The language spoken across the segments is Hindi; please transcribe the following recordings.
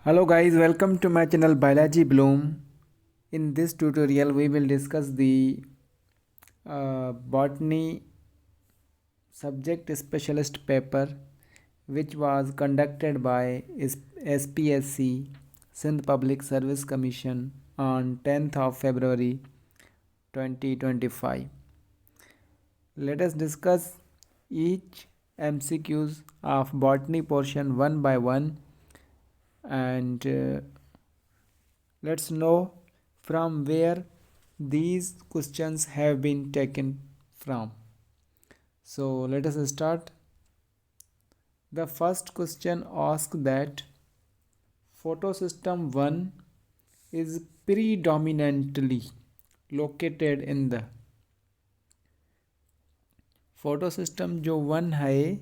Hello guys, welcome to my channel Biology Bloom. In this tutorial we will discuss the botany subject specialist paper which was conducted by SPSC Sindh Public Service Commission on 10th of February 2025. Let us discuss each MCQs of botany portion one by one and let's know from where these questions have been taken from. So let us start. The first question asks that photosystem 1 is predominantly located in the photosystem जो 1 है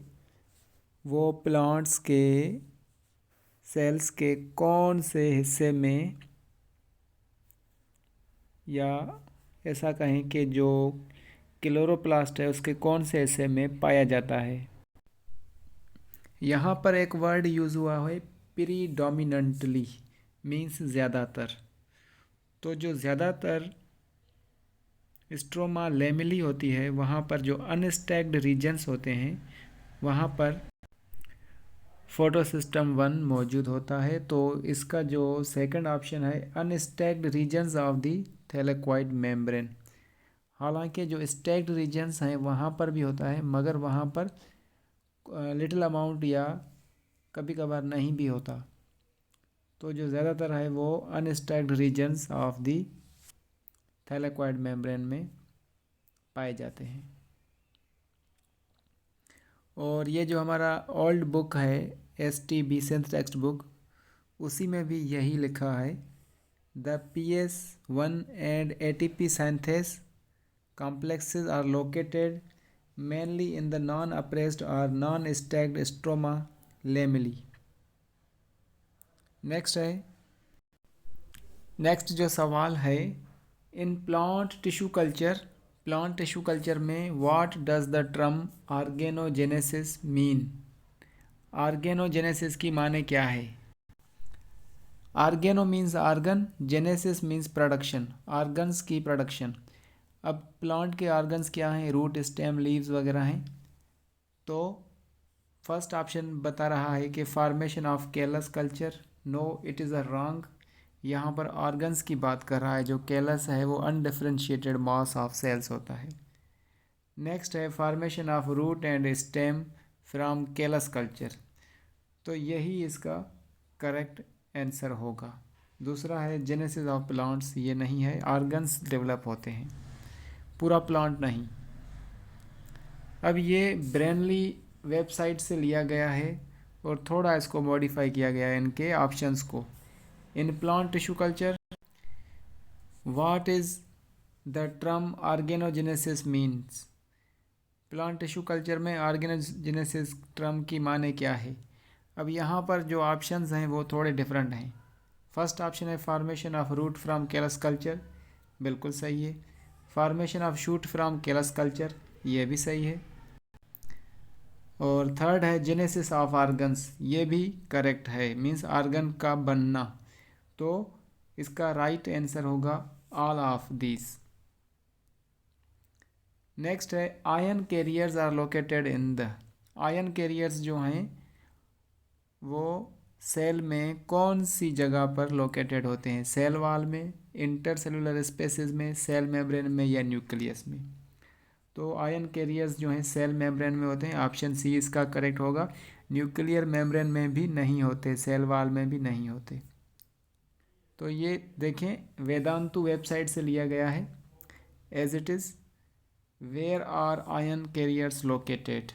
वो प्लांट्स के सेल्स के कौन से हिस्से में या ऐसा कहें कि जो क्लोरोप्लास्ट है उसके कौन से हिस्से में पाया जाता है। यहाँ पर एक वर्ड यूज़ हुआ है प्रीडोमिनेंटली, मीन्स ज़्यादातर। तो जो ज़्यादातर स्ट्रोमा लेमिली होती है वहाँ पर जो अनस्टैक्ड रीजन्स होते हैं वहाँ पर फोटोसिस्टम 1 मौजूद होता है। तो इसका जो सेकंड ऑप्शन है unstacked regions of the thylakoid membrane. हालांकि जो स्टैक्ड रीजन्स हैं वहाँ पर भी होता है मगर वहाँ पर लिटिल अमाउंट या कभी कभार नहीं भी होता। तो जो ज़्यादातर है वो unstacked regions of the thylakoid membrane में पाए जाते हैं। और ये जो हमारा ओल्ड बुक है STB सिंथ टेक्स्ट बुक, उसी में भी यही लिखा है the PS1 and ATP synthase complexes are located mainly in the non-appraised or non-stacked stroma lamella. Next जो सवाल है इन प्लांट टिश्यू कल्चर में what does the term organogenesis mean. Organogenesis की माने क्या है। Organo means organ, genesis means production, organs की प्रोडक्शन। अब प्लांट के ऑर्गन्स क्या हैं, रूट, स्टेम, लीव्स वगैरह हैं। तो फर्स्ट ऑप्शन बता रहा है कि formation of callus culture. No, it is a wrong. यहाँ पर ऑर्गन्स की बात कर रहा है। जो कैलस है वो अनडिफरेंशिएटेड मास ऑफ सेल्स होता है। नेक्स्ट है formation of root and stem from callus culture. तो यही इसका करेक्ट आंसर होगा। दूसरा है जेनेसिस ऑफ प्लांट्स, ये नहीं है। ऑर्गन्स डेवलप होते हैं, पूरा प्लांट नहीं। अब ये ब्रेनली वेबसाइट से लिया गया है और थोड़ा इसको मॉडिफाई किया गया है इनके ऑप्शंस को। इन plant tissue culture what is the term organogenesis means. Plant tissue culture में ऑर्गेनोजेनेसिस टर्म की माने क्या है। अब यहाँ पर जो ऑप्शंस हैं वो थोड़े डिफरेंट हैं। फर्स्ट ऑप्शन है formation of root from callus culture, बिल्कुल सही है। Formation of shoot from callus culture, ये भी सही है। और थर्ड है जेनेसिस ऑफ ऑर्गन्स, ये भी करेक्ट है, मीन्स ऑर्गन का बनना। तो इसका राइट आंसर होगा ऑल ऑफ दिस। नेक्स्ट है ion carriers are located in the. Ion carriers जो हैं वो सेल में कौन सी जगह पर लोकेटेड होते हैं। सेल वॉल में, इंटरसेलुलर स्पेसेस में, सेल मेम्ब्रेन में या न्यूक्लियस में। तो आयन कैरियर्स जो हैं सेल मेम्ब्रेन में होते हैं। ऑप्शन सी इसका करेक्ट होगा। न्यूक्लियर मेम्ब्रेन में भी नहीं होते, सेल वॉल में भी नहीं होते। तो ये देखें वेदांतु वेबसाइट से लिया गया है। As it is where are ion carriers located,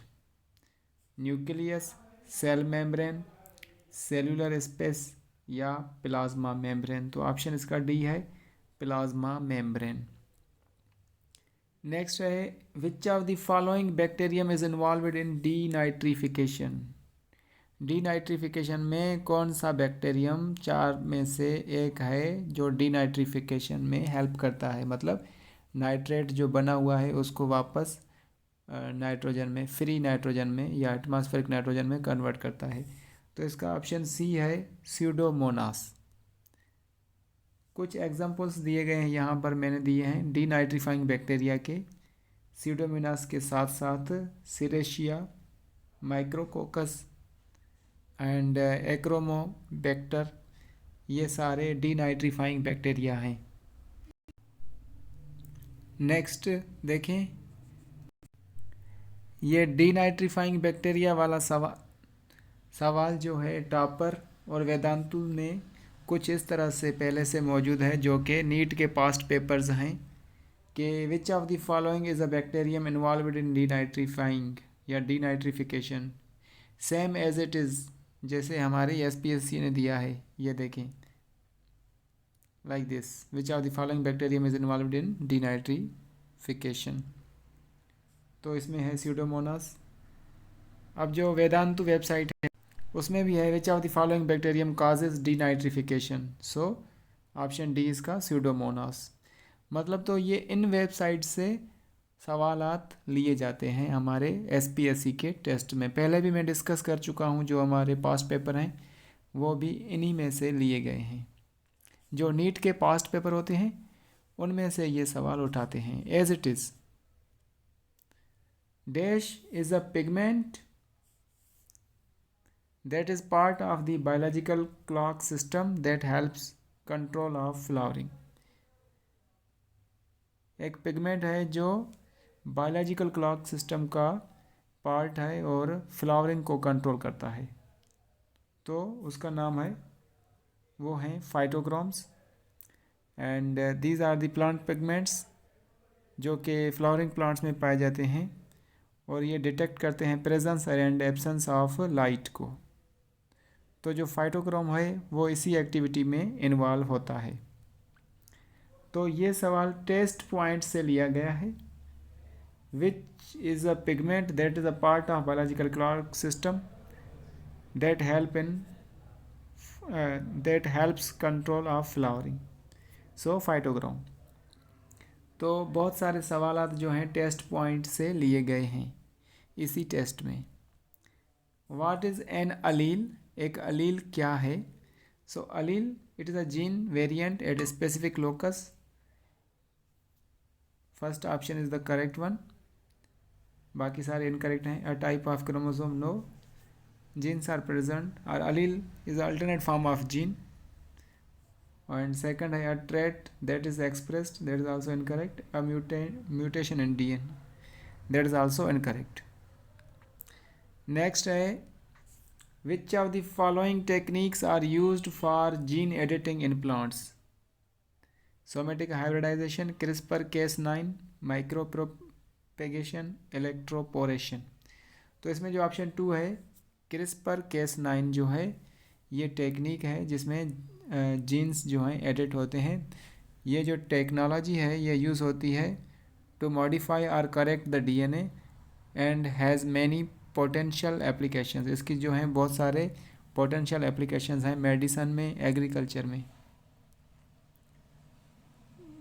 nucleus, cell membrane, cellular space या प्लाज्मा मेम्ब्रेन। तो ऑप्शन इसका डी है, प्लाज्मा मेम्ब्रेन। नेक्स्ट है which of the following bacterium is involved in denitrification. Denitrification में कौन सा बैक्टीरियम चार में से एक है जो डीनाइट्रिफिकेशन में हेल्प करता है, मतलब नाइट्रेट जो बना हुआ है उसको वापस नाइट्रोजन में, फ्री नाइट्रोजन में या एटमॉस्फेरिक नाइट्रोजन में कन्वर्ट करता है। तो इसका ऑप्शन सी है स्यूडोमोनास। कुछ एग्जांपल्स दिए गए हैं यहाँ पर, मैंने दिए हैं डीनाइट्रीफाइंग बैक्टीरिया के, स्यूडोमोनास के साथ साथ सिरेशिया, माइक्रोकोकस एंड एक्रोमोबैक्टर, ये सारे डीनाइट्रीफाइंग बैक्टीरिया हैं। नेक्स्ट देखें, ये डीनाइट्रीफाइंग बैक्टीरिया वाला सवाल जो है टॉपर और वेदांतु में कुछ इस तरह से पहले से मौजूद है, जो कि नीट के पास्ट पेपर्स हैं कि which of the following is a bacterium involved in denitrifying या denitrification same as it is, जैसे हमारी एसपीएससी ने दिया है। ये देखें like this, which of the following bacterium is involved in denitrification. तो इसमें है स्यूडोमोनास। अब जो वेदांतु वेबसाइट है उसमें भी है which of the following bacterium causes denitrification, so option D इसका स्यूडोमोनास। मतलब तो ये इन वेबसाइट से सवालात लिए जाते हैं हमारे एसपीएससी के टेस्ट में। पहले भी मैं डिस्कस कर चुका हूँ, जो हमारे पास्ट पेपर हैं वो भी इन्हीं में से लिए गए हैं। जो नीट के पास्ट पेपर होते हैं उनमें से ये सवाल उठाते हैं। As it is, dash is a pigment that is part of the biological clock system that helps control of flowering। एक पिगमेंट है जो बायोलॉजिकल क्लॉक सिस्टम का पार्ट है और फ्लावरिंग को कंट्रोल करता है, तो उसका नाम है, वो हैं phytochromes. And these are the plant pigments जो कि फ्लावरिंग प्लांट्स में पाए जाते हैं, और ये डिटेक्ट करते हैं presence and absence of light को। तो जो फाइटोक्रोम है वो इसी एक्टिविटी में इन्वॉल्व होता है। तो ये सवाल टेस्ट पॉइंट से लिया गया है। Which is a pigment that is a part of biological clock system that helps control of flowering, so phytochrome. तो बहुत सारे सवालात जो हैं टेस्ट पॉइंट से लिए गए हैं इसी टेस्ट में। व्हाट इज़ एन अलील, एक अलील क्या है? So allele, it is a gene variant at specific locus. First option is the correct one, बाकी सारे इनकरेक्ट हैं। A type of chromosome, no. Genes are present, और allele is alternate form of gene. And second है a trait that is expressed, that is also incorrect. A mutation in DNA, that is also incorrect. Next है which of the following techniques are used for gene editing in plants? Somatic hybridization, CRISPR-Cas9, micropropagation, electroporation। तो इसमें जो ऑप्शन 2 है CRISPR-Cas9 जो है ये टेक्निक है जिसमें जीन्स जो हैं एडिट होते हैं। ये जो टेक्नोलॉजी है ये यूज़ होती है टू मॉडिफाई और correct the DNA and has many potential applications. इसकी जो हैं बहुत सारे पोटेंशियल एप्लीकेशंस हैं मेडिसिन में, एग्रीकल्चर में।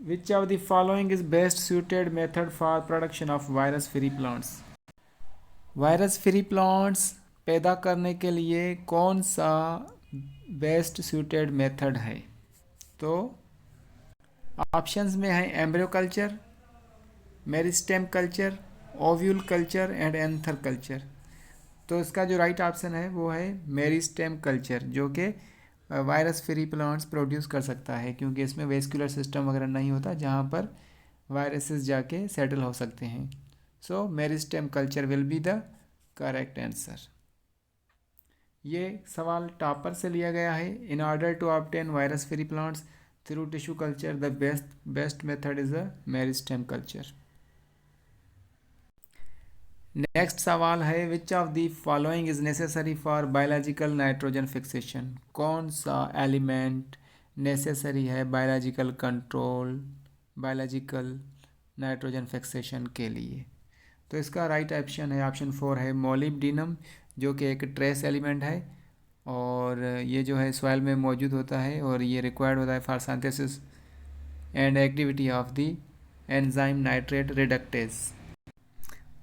विच of the following is best suited method for production of virus free plants? Virus free plants पैदा करने के लिए कौन सा बेस्ट सूटेड मेथड है? तो ऑप्शंस में है embryo culture, meristem culture, ovule culture and anther culture. तो इसका जो राइट ऑप्शन है वो है मेरिस्टेम कल्चर, जो कि वायरस फ्री प्लांट्स प्रोड्यूस कर सकता है, क्योंकि इसमें वेस्कुलर सिस्टम वगैरह नहीं होता जहाँ पर वायरसेस जाके सेटल हो सकते हैं। So meristem culture will be the correct answer. ये सवाल टॉपर से लिया गया है। In order to obtain virus free plants through tissue culture the best method is the meristem culture. Next सवाल है which of the following is necessary for biological nitrogen fixation? कौन सा एलिमेंट नेसेसरी है biological control, biological nitrogen fixation के लिए? तो इसका राइट ऑप्शन है, ऑप्शन 4 है मोलिब्डेनम, जो कि एक ट्रेस एलिमेंट है और ये जो है सॉइल में मौजूद होता है और ये रिक्वायर्ड होता है for synthesis and activity of the enzyme nitrate reductase.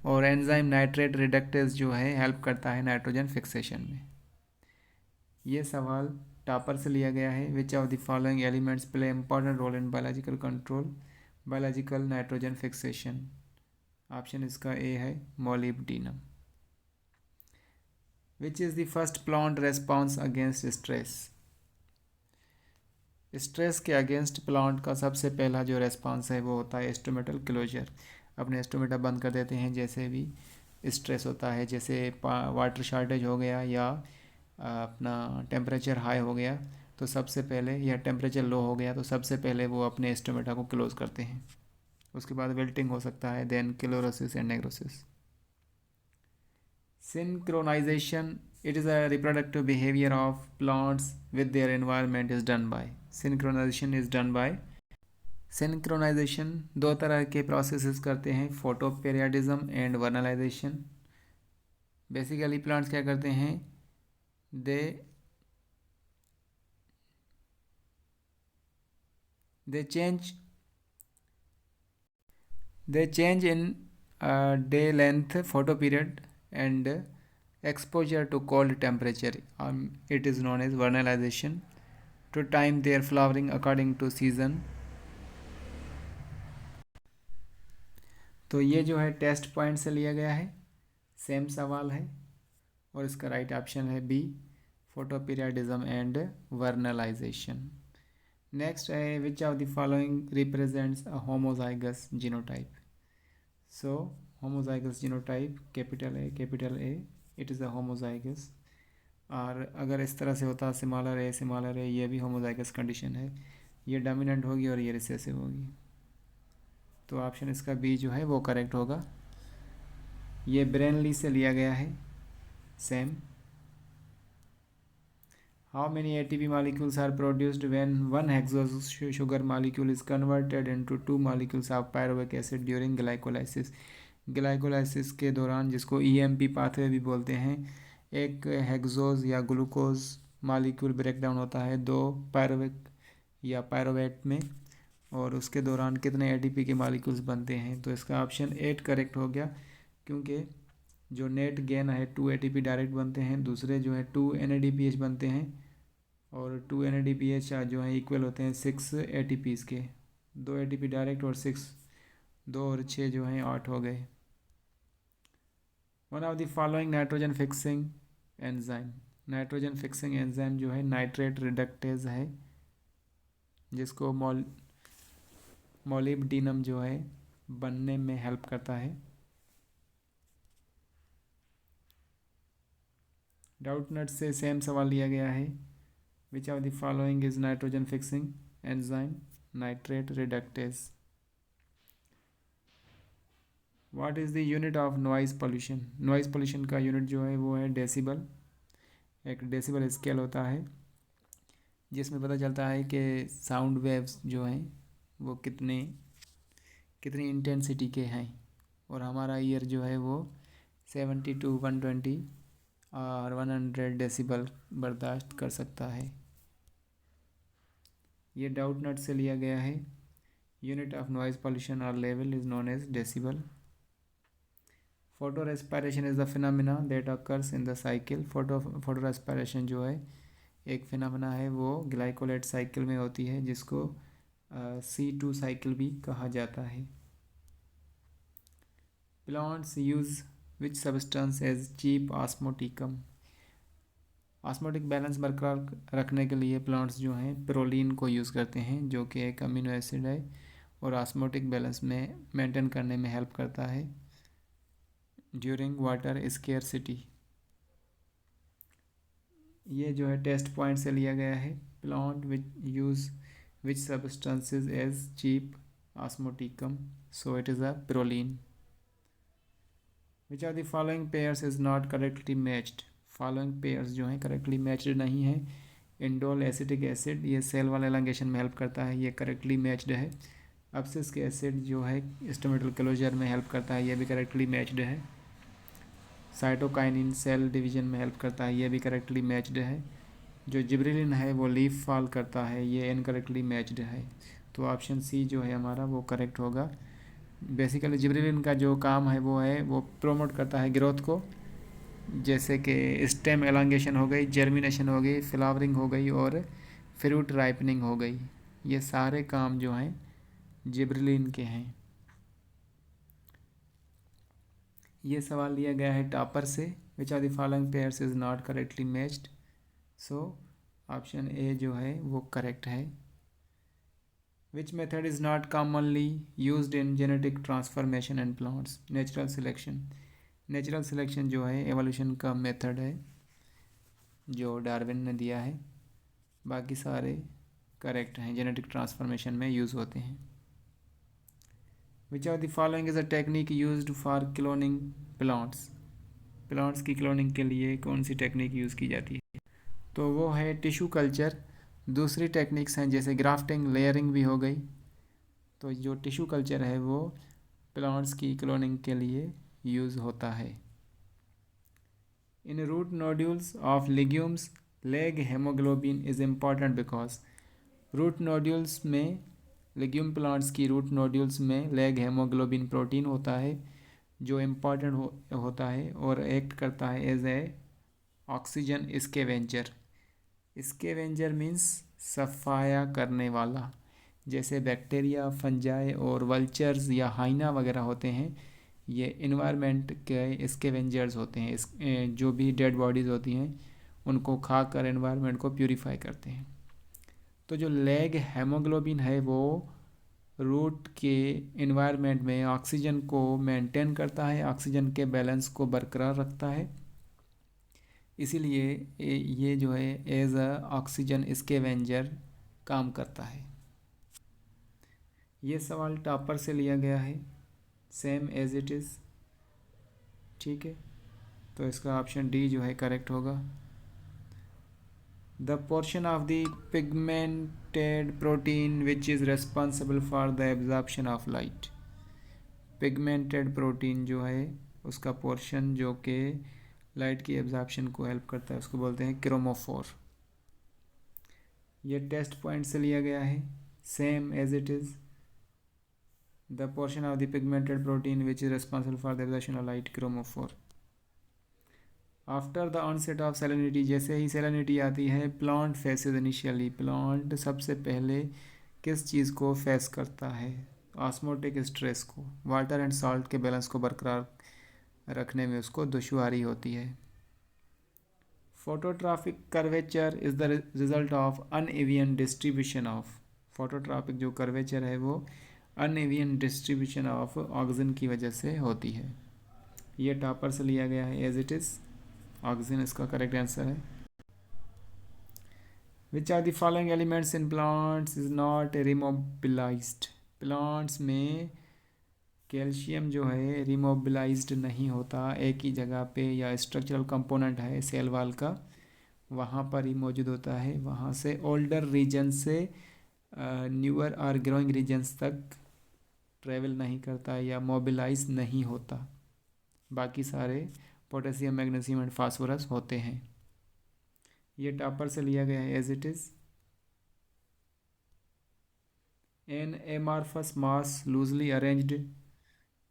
और एंजाइम नाइट्रेट रिडक्टेज जो है हेल्प करता है नाइट्रोजन फिक्सेशन में। ये सवाल टॉपर से लिया गया है। Which of the following elements play important role in biological control, biological nitrogen fixation. Option इसका ए है molybdenum. Which is the first plant response against stress. Stress के अगेंस्ट प्लांट का सबसे पहला जो रेस्पॉन्स है वो होता है स्टोमेटल क्लोजर। अपने स्टोमेटा बंद कर देते हैं जैसे भी स्ट्रेस होता है, जैसे वाटर शॉर्टेज हो गया या अपना टेम्परेचर हाई हो गया तो सबसे पहले, या टेम्परेचर लो हो गया तो सबसे पहले वो अपने स्टोमेटा को क्लोज करते हैं। उसके बाद विल्टिंग हो सकता है, then chlorosis and necrosis. Synchronization, it is a reproductive behavior of plants with their environment is done by. Synchronization is done by. Synchronization दो तरह के प्रोसेसेस करते हैं, फोटोपेरियाडिज्म एंड वर्नलाइजेशन। बेसिकली प्लांट्स क्या करते हैं, दे change in day length, photo period and exposure to cold temperature. It is known as vernalization. To time their flowering according to season. तो ये जो है टेस्ट पॉइंट से लिया गया है, सेम सवाल है और इसका राइट ऑप्शन है B, photoperiodism and vernalization. Next है which of the following represents a homozygous genotype. So homozygous genotype capital A, it is a homozygous. और अगर इस तरह से होता सिमिलर ए, ये भी होमोजाइगस कंडीशन है, ये डोमिनेंट होगी और ये रिसेसिव होगी। तो ऑप्शन इसका बी जो है वो करेक्ट होगा। ये ब्रेनली से लिया गया है, same. How many ATP molecules are produced when one hexose sugar molecule is converted into 2 molecules of pyruvic acid during glycolysis. Glycolysis के दौरान, जिसको ईएमपी पाथवे भी बोलते हैं, एक हेक्सोज या ग्लूकोज मॉलिक्यूल ब्रेक डाउन होता है 2 पायरुविक या पायरुवेट में, और उसके दौरान कितने एटीपी के मॉलिक्यूल्स बनते हैं। तो इसका ऑप्शन 8 करेक्ट हो गया, क्योंकि जो नेट गेन है 2 एटीपी डायरेक्ट बनते हैं, दूसरे जो है 2 NADPH बनते हैं, और 2 NADPH जो है इक्वल होते हैं 6 ATPs के। 2 ATP डायरेक्ट और 6, 2 और 6 जो हैं 8 हो गए। One of the following nitrogen fixing enzyme. Nitrogen fixing enzyme जो है नाइट्रेट रिडक्टेज है, जिसको मोलिब्डेनम जो है बनने में हेल्प करता है। डाउट नट से सेम सवाल लिया गया है। Which of the following is nitrogen fixing enzyme, nitrate reductase. What is the unit of noise pollution. Noise pollution का यूनिट जो है वो है डेसिबल। एक डेसिबल स्केल होता है जिसमें पता चलता है कि साउंड वेव्स जो हैं वो कितनी इंटेंसिटी के हैं, और हमारा ईयर जो है वो 70 to 120 और 100 डेसिबल बर्दाश्त कर सकता है। ये डाउट नट से लिया गया है। यूनिट ऑफ नॉइज़ पोल्यूशन और level is known as decibel. Photorespiration is the phenomena that occurs in the cycle. Photorespiration जो है एक फिनोमिना है, वो ग्लाइकोलेट साइकिल में होती है, जिसको C2 साइकिल भी कहा जाता है। Plants use which substance as cheap osmoticum. Osmotic balance बरकरार रखने के लिए प्लांट्स जो हैं प्रोलीन को यूज़ करते हैं, जो कि एक अमीनो एसिड है और ऑस्मोटिक बैलेंस में मेंटेन करने में हेल्प करता है ड्यूरिंग वाटर स्केरसिटी। ये जो है टेस्ट पॉइंट से लिया गया है। Plant which use which substances as cheap osmoticum, so it is a proline. Which of the following pairs is not correctly matched. Following pairs जो हैं करेक्टली मैच्ड नहीं है। इंडोल एसिटिक एसिड, ये सेल वाल एलंगेशन में हेल्प करता है, ये करेक्टली मैच्ड है। अब्सिस्क एसिड जो है स्टोमेटल क्लोजर में हेल्प करता है, ये भी करेक्टली मैच्ड है। साइटोकाइनिन सेल डिवीजन में हेल्प करता है, ये भी करेक्टली मैच्ड है। जो जिब्रेलिन है वो लीफ फॉल करता है, ये इनकरेक्टली मैच्ड है। तो ऑप्शन सी जो है हमारा वो करेक्ट होगा। बेसिकली जिब्रेलिन का जो काम है वो प्रमोट करता है ग्रोथ को, जैसे कि स्टेम एलांगेशन हो गई, जर्मिनेशन हो गई, फ्लावरिंग हो गई और फ्रूट राइपनिंग हो गई। ये सारे काम जो हैं जिब्रेलिन के हैं। ये सवाल दिया गया है टॉपर से, which are the following pairs is not correctly matched. So option A जो है वो करेक्ट है। Which method is not commonly used in genetic transformation and plants. Natural selection. Natural selection जो है एवोल्यूशन का मेथड है जो डार्विन ने दिया है। बाकी सारे करेक्ट हैं, जेनेटिक ट्रांसफॉर्मेशन में यूज़ होते हैं। Which are the following is a technique used for cloning plants. Plants की क्लोनिंग के लिए कौन सी टेक्निक यूज़ की जाती है? तो वो है टिश्यू कल्चर। दूसरी टेक्निक्स हैं जैसे ग्राफ्टिंग, लेयरिंग भी हो गई। तो जो टिश्यू कल्चर है वो प्लांट्स की क्लोनिंग के लिए यूज़ होता है। In root nodules of legumes leg haemoglobin is important because. Root nodules में, लेग्यूम प्लांट्स की रूट नोड्यूल्स में लेग हेमोग्लोबिन प्रोटीन होता है जो इम्पॉर्टेंट होता है और एक्ट करता है as a oxygen scavenger. Scavenger means सफाया करने वाला। जैसे बैक्टीरिया, फंजाई और वल्चर्स या हाइना वगैरह होते हैं, ये इन्वायरमेंट के स्केवेंजर्स होते हैं। जो भी डेड बॉडीज़ होती हैं उनको खाकर इन्वायरमेंट को प्यूरिफाई करते हैं। तो जो लेग हेमोग्लोबिन है वो रूट के इन्वायरमेंट में ऑक्सीजन को मेंटेन करता है, ऑक्सीजन के बैलेंस को बरकरार रखता है। इसीलिए ये जो है एज अ ऑक्सीजन स्केवेंजर काम करता है। ये सवाल टॉपर से लिया गया है, सेम एज इट इज़। ठीक है, तो इसका ऑप्शन डी जो है करेक्ट होगा। The portion of the pigmented protein which is responsible for the absorption of light. Pigmented protein जो है उसका पोर्शन जो कि लाइट की एब्जॉर्प्शन को हेल्प करता है उसको बोलते हैं क्रोमोफोर। ये टेस्ट पॉइंट से लिया गया है, same as it is. The portion of the pigmented protein which is responsible for the absorption of light, chromophore. After the onset of salinity, जैसे ही सेलेनिटी आती है, प्लांट फेसेस इनिशियली। प्लांट सबसे पहले किस चीज़ को फेस करता है? ऑस्मोटिक स्ट्रेस को, वाटर एंड सॉल्ट के बैलेंस को बरकरार रखने में उसको दुश्वारी होती है। Phototropic curvature is the result of uneven distribution of. Phototropic जो कर्वेचर है वो अनइवन डिस्ट्रीब्यूशन ऑफ ऑक्सीजन की वजह से होती है। ये टॉपर से लिया गया है एज इट इज़। ऑक्सीजन इसका करेक्ट आंसर है। Which are the following elements in plants is not remobilized. Plants में कैल्शियम जो है रिमोबिलाइज्ड नहीं होता, एक ही जगह पे, या स्ट्रक्चरल कंपोनेंट है सेल वाल का वहाँ पर ही मौजूद होता है। वहाँ से ओल्डर रीजन से न्यूअर और ग्रोइंग रीजन्स तक ट्रेवल नहीं करता या मोबिलाइज नहीं होता। बाकी सारे पोटेशियम, मैग्नीशियम एंड फास्फोरस होते हैं। ये टॉपर से लिया गया है as it is. An amorphous mass loosely arranged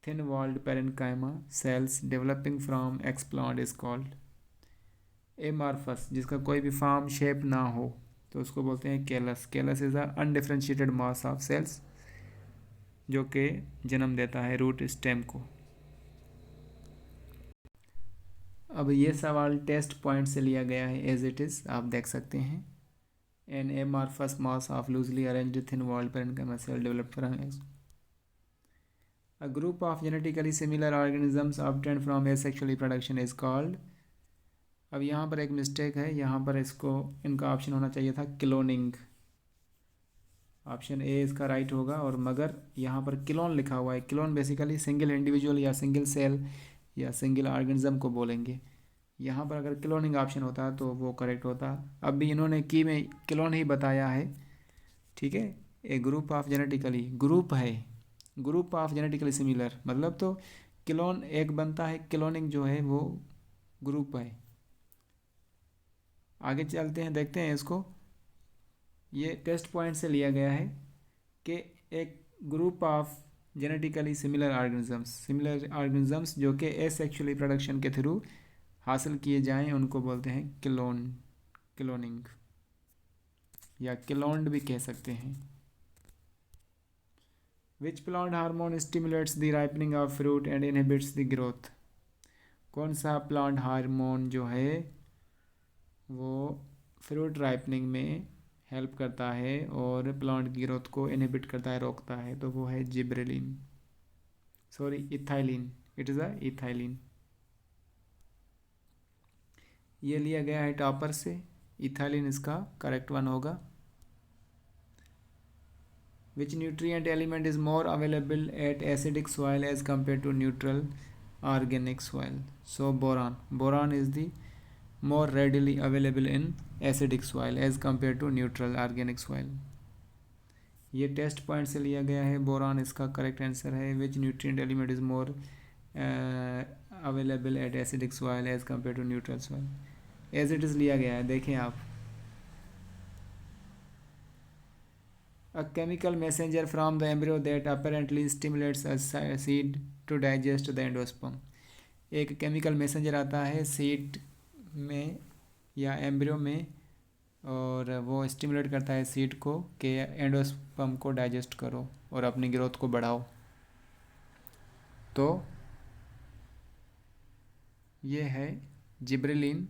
thin walled parenchyma cells developing from explant is called. Amorphous जिसका कोई भी फॉर्म शेप ना हो तो उसको बोलते हैं callus. Callus is a undifferentiated mass of cells जो कि जन्म देता है रूट स्टेम को। अब ये सवाल टेस्ट पॉइंट से लिया गया है एज इट इज़, आप देख सकते हैं। An amorphous mass of loosely arranged thin walled parenchyma cell develop from a group of genetically similar organisms obtained from asexual reproduction is called। अब यहाँ पर एक मिस्टेक है, यहाँ पर इसको इनका ऑप्शन होना चाहिए था क्लोनिंग। ऑप्शन ए इसका राइट होगा, और मगर यहाँ पर क्लोन लिखा हुआ है। क्लोन बेसिकली सिंगल इंडिविजुअल या सिंगल सेल या सिंगल ऑर्गेनिज्म को बोलेंगे। यहाँ पर अगर क्लोनिंग ऑप्शन होता तो वो करेक्ट होता। अब भी इन्होंने की में क्लोन ही बताया है। ठीक है, ए ग्रुप ऑफ जेनेटिकली, ग्रुप है, ग्रुप ऑफ जेनेटिकली सिमिलर मतलब तो क्लोन एक बनता है, क्लोनिंग जो है वो ग्रुप है। आगे चलते हैं, देखते हैं इसको। ये टेस्ट पॉइंट से लिया गया है कि एक group of genetically similar organisms जो कि एसेक्सुअल रिप्रोडक्शन के थ्रू हासिल किए जाएं उनको बोलते हैं क्लोनिंग या क्लोन्ड भी कह सकते हैं। Which plant hormone stimulates the ripening of fruit and inhibits the growth. कौन सा प्लांट हार्मोन जो है वो फ्रूट राइपनिंग में हेल्प करता है और प्लांट की ग्रोथ को इनहिबिट करता है, रोकता है, तो वो है gibberellin, sorry ethylene, it is a ethylene. ये लिया गया है टॉपर से, इथाइलिन इसका करेक्ट वन होगा। Which nutrient element is more available at acidic soil as compared to neutral organic soil? So boron. Boron is the more readily available in acidic soil as compared to neutral organic soil. ये टेस्ट पॉइंट से लिया गया है, बोरॉन इसका करेक्ट आंसर है। Which nutrient element is more available at acidic soil as compare to neutral soil, as it is लिया गया है, देखें आप। A chemical messenger from the embryo that apparently stimulates a seed to digest the endosperm. एक केमिकल मैसेंजर आता है सीड में या एम्ब्रियो में और वो स्टिमुलेट करता है सीड को कि एंडोस्पर्म को डाइजेस्ट करो और अपनी ग्रोथ को बढ़ाओ। तो ये है जिब्रेलिन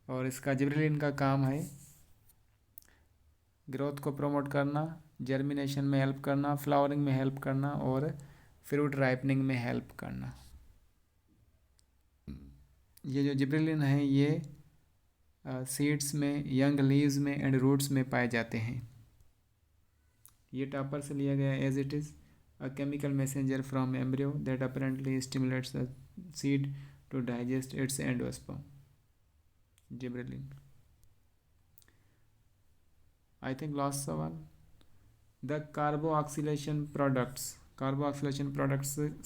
और इसका जिब्रेलिन का काम है ग्रोथ को प्रमोट करना, जर्मिनेशन में हेल्प करना, फ्लावरिंग में हेल्प करना और फ्रूट राइपनिंग में हेल्प करना। ये जो जिब्रेलिन है ये सीड्स में, यंग लीव्स में एंड रूट्स में पाए जाते हैं। ये टॉपर से लिया गया as it is a chemical messenger from embryo that apparently stimulates the seed to digest its endosperm, gibberellin. I think last सवाल। The carboxylation products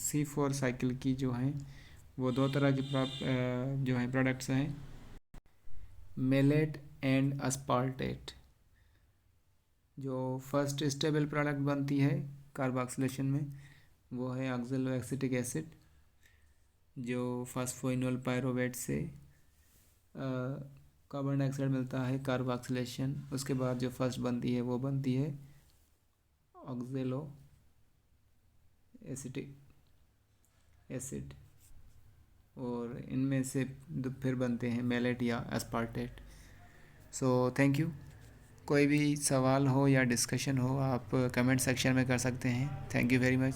C4 cycle की जो हैं वो दो तरह की जो हैं प्रोडक्ट्स हैं, मेलेट एंड अस्पार्टेट। जो फर्स्ट स्टेबल प्रोडक्ट बनती है कार्बोऑक्सिलेशन में वो है ऑक्सैलोएसिटिक एसिड, जो फॉस्फोइनोल पायरोवेट से कार्बन डाइऑक्साइड मिलता है कार्बोऑक्सिलेशन। उसके बाद जो फर्स्ट बनती है वो बनती है ऑक्सैलोएसिटिक एसिड और इनमें से फिर बनते हैं मेलेट या एस्पार्टेट। So thank you. कोई भी सवाल हो या डिस्कशन हो आप कमेंट सेक्शन में कर सकते हैं। Thank you very much.